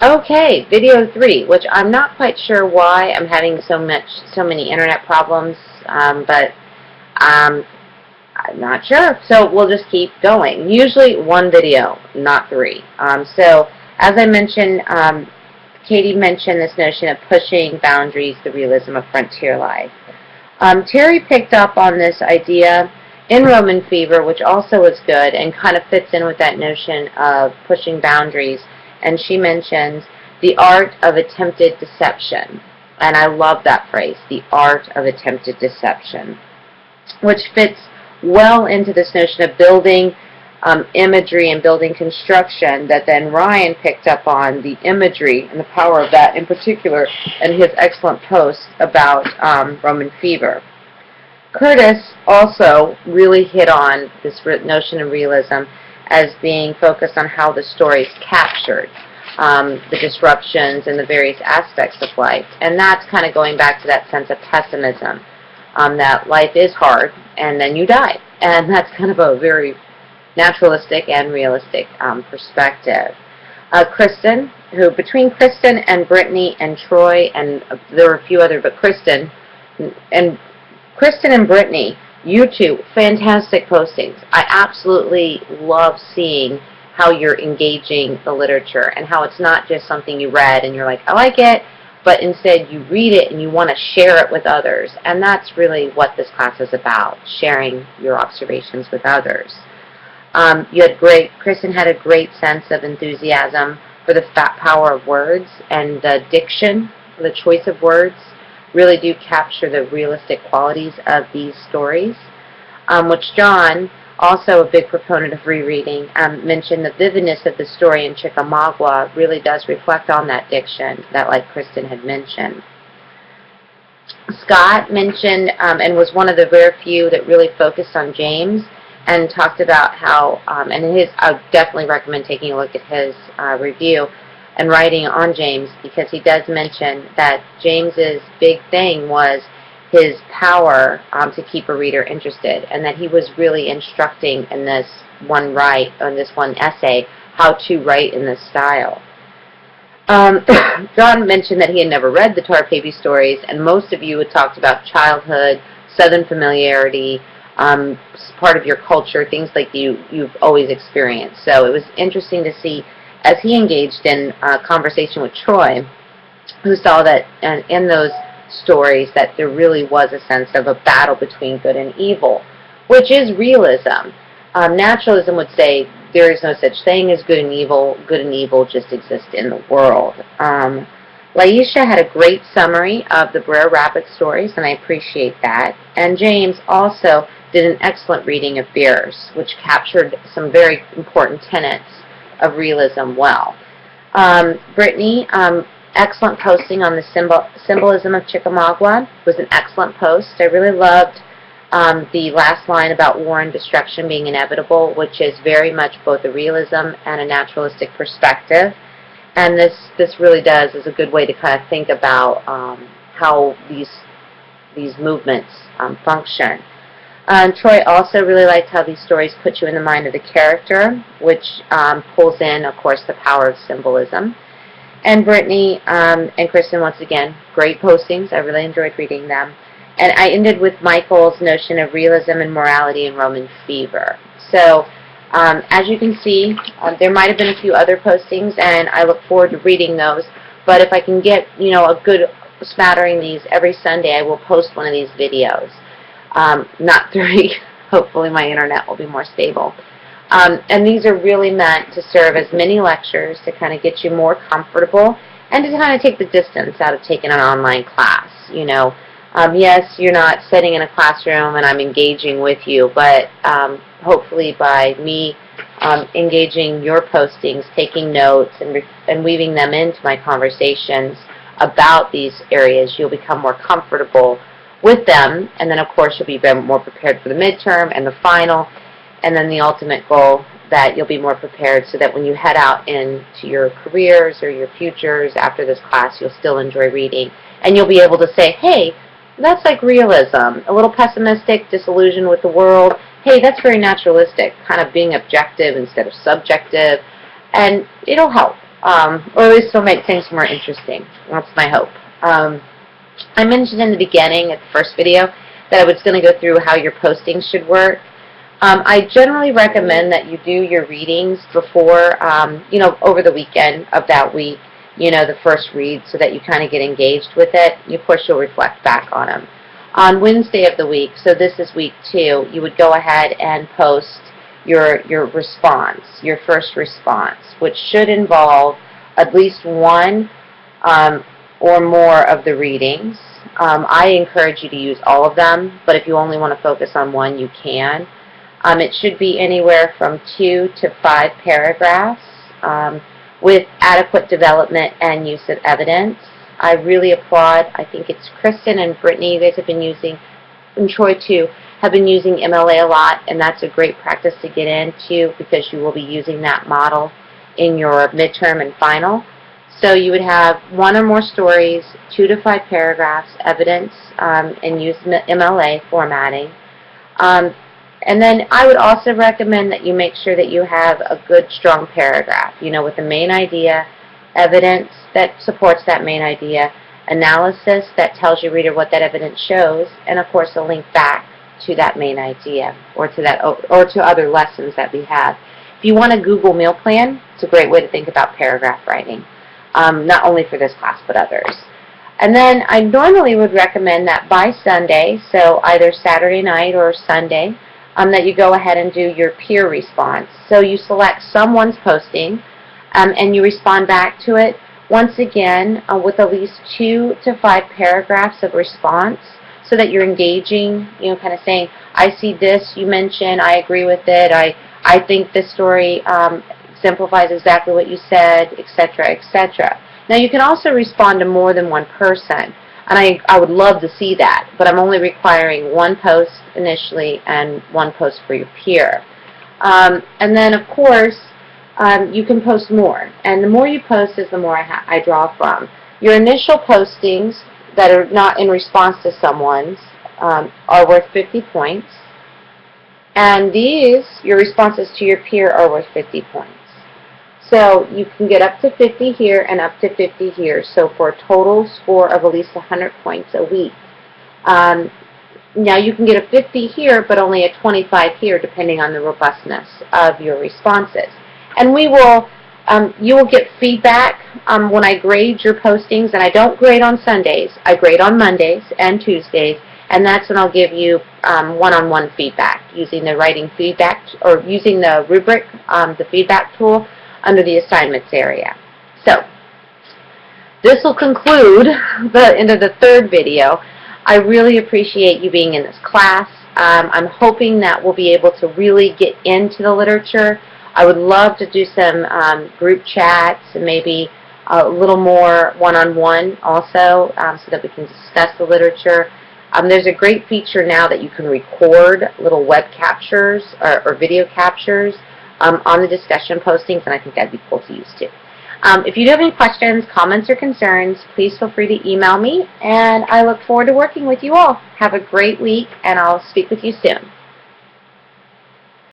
Okay, video 3, which I'm not quite sure why I'm having so many internet problems, but um, I'm not sure. So we'll just keep going. Usually one video, not 3. So as I mentioned, Katie mentioned this notion of pushing boundaries, the realism of frontier life. Terry picked up on this idea in Roman Fever, which also is good and kind of fits in with that notion of pushing boundaries. And she mentions the art of attempted deception. And I love that phrase, the art of attempted deception, which fits well into this notion of building imagery and building construction that then Ryan picked up on, the imagery and the power of that in particular in his excellent post about Roman Fever. Curtis also really hit on this notion of realism as being focused on how the story is captured, the disruptions and the various aspects of life. And that's kind of going back to that sense of pessimism, that life is hard and then you die. And that's kind of a very naturalistic and realistic perspective. Kristen, who between Kristen and Brittany and Troy, and there were a few other, but Kristen and Brittany, you two, fantastic postings. I absolutely love seeing how you're engaging the literature and how it's not just something you read and you're like, I like it, but instead you read it and you want to share it with others. And that's really what this class is about, sharing your observations with others. Kristen had a great sense of enthusiasm for the power of words, and the diction, the choice of words, really do capture the realistic qualities of these stories, which John, also a big proponent of rereading, mentioned the vividness of the story in Chickamauga really does reflect on that diction that, like Kristen had mentioned. Scott mentioned, and was one of the rare few that really focused on James, and talked about how, I would definitely recommend taking a look at his review and writing on James, because he does mention that James's big thing was his power to keep a reader interested, and that he was really instructing in this one essay, how to write in this style. John mentioned that he had never read the Tarpebi stories, and most of you had talked about childhood, Southern familiarity, part of your culture, things like you've always experienced. So it was interesting to see, as he engaged in a conversation with Troy, who saw that in those stories that there really was a sense of a battle between good and evil, which is realism. Naturalism would say there is no such thing as good and evil just exist in the world. Laisha had a great summary of the Brer Rabbit stories, and I appreciate that. And James also did an excellent reading of Beers, which captured some very important tenets of realism well. Brittany, excellent posting on the symbolism of Chickamauga. It was an excellent post. I really loved the last line about war and destruction being inevitable, which is very much both a realism and a naturalistic perspective. And this really is a good way to kind of think about how these movements function. Troy also really liked how these stories put you in the mind of the character, which pulls in, of course, the power of symbolism. And Brittany and Kristen, once again, great postings. I really enjoyed reading them. And I ended with Michael's notion of realism and morality in Roman Fever. So, as you can see, there might have been a few other postings, and I look forward to reading those. But if I can get, a good smattering of these every Sunday, I will post one of these videos. Not 3. Hopefully my internet will be more stable. And these are really meant to serve as mini lectures to kind of get you more comfortable and to kind of take the distance out of taking an online class. Yes, you're not sitting in a classroom and I'm engaging with you, but hopefully by me engaging your postings, taking notes, and weaving them into my conversations about these areas, you'll become more comfortable with them, and then of course you'll be more prepared for the midterm and the final, and then the ultimate goal that you'll be more prepared so that when you head out into your careers or your futures after this class, you'll still enjoy reading, and you'll be able to say, hey, that's like realism, a little pessimistic, disillusioned with the world. Hey, that's very naturalistic, kind of being objective instead of subjective, and it'll help. or at least it'll make things more interesting. That's my hope. I mentioned in the beginning, at the first video, that I was going to go through how your postings should work. I generally recommend that you do your readings before, over the weekend of that week, the first read, so that you kind of get engaged with it. Of course, you'll reflect back on them. On Wednesday of the week, so this is week 2, you would go ahead and post your response, your first response, which should involve at least one or more of the readings. I encourage you to use all of them, but if you only want to focus on one, you can. It should be anywhere from 2 to 5 paragraphs with adequate development and use of evidence. I really applaud, I think it's Kristen and Brittany, you guys have been using, and Troy too, have been using MLA a lot, and that's a great practice to get into because you will be using that model in your midterm and final. So you would have 1 or more stories, 2 to 5 paragraphs, evidence, and use MLA formatting. And then I would also recommend that you make sure that you have a good, strong paragraph, with the main idea, evidence that supports that main idea, analysis that tells your reader what that evidence shows, and of course a link back to that main idea or to other lessons that we have. If you want a Google meal plan, it's a great way to think about paragraph writing, not only for this class but others. And then I normally would recommend that by Sunday, so either Saturday night or Sunday, that you go ahead and do your peer response. So you select someone's posting and you respond back to it, once again, with at least 2 to 5 paragraphs of response, so that you're engaging, kind of saying, I see this you mentioned, I agree with it, I think this story exemplifies exactly what you said, etc., etc. Now you can also respond to more than one person, and I would love to see that, but I'm only requiring 1 post initially and 1 post for your peer. And then, of course, you can post more, and the more you post is the more I draw from. Your initial postings that are not in response to someone's are worth 50 points, and your responses to your peer are worth 50 points. So you can get up to 50 here and up to 50 here, so for a total score of at least 100 points a week. Now you can get a 50 here, but only a 25 here, depending on the robustness of your responses. And you will get feedback when I grade your postings, and I don't grade on Sundays. I grade on Mondays and Tuesdays, and that's when I'll give you one-on-one feedback using the writing feedback, or using the rubric, the feedback tool, under the assignments area. So this will conclude the end of the 3rd video. I really appreciate you being in this class. I'm hoping that we'll be able to really get into the literature. I would love to do some group chats and maybe a little more one-on-one also, so that we can discuss the literature. There's a great feature now that you can record little web captures or video captures on the discussion postings, and I think that'd be cool to use too. If you do have any questions, comments, or concerns, please feel free to email me, and I look forward to working with you all. Have a great week, and I'll speak with you soon.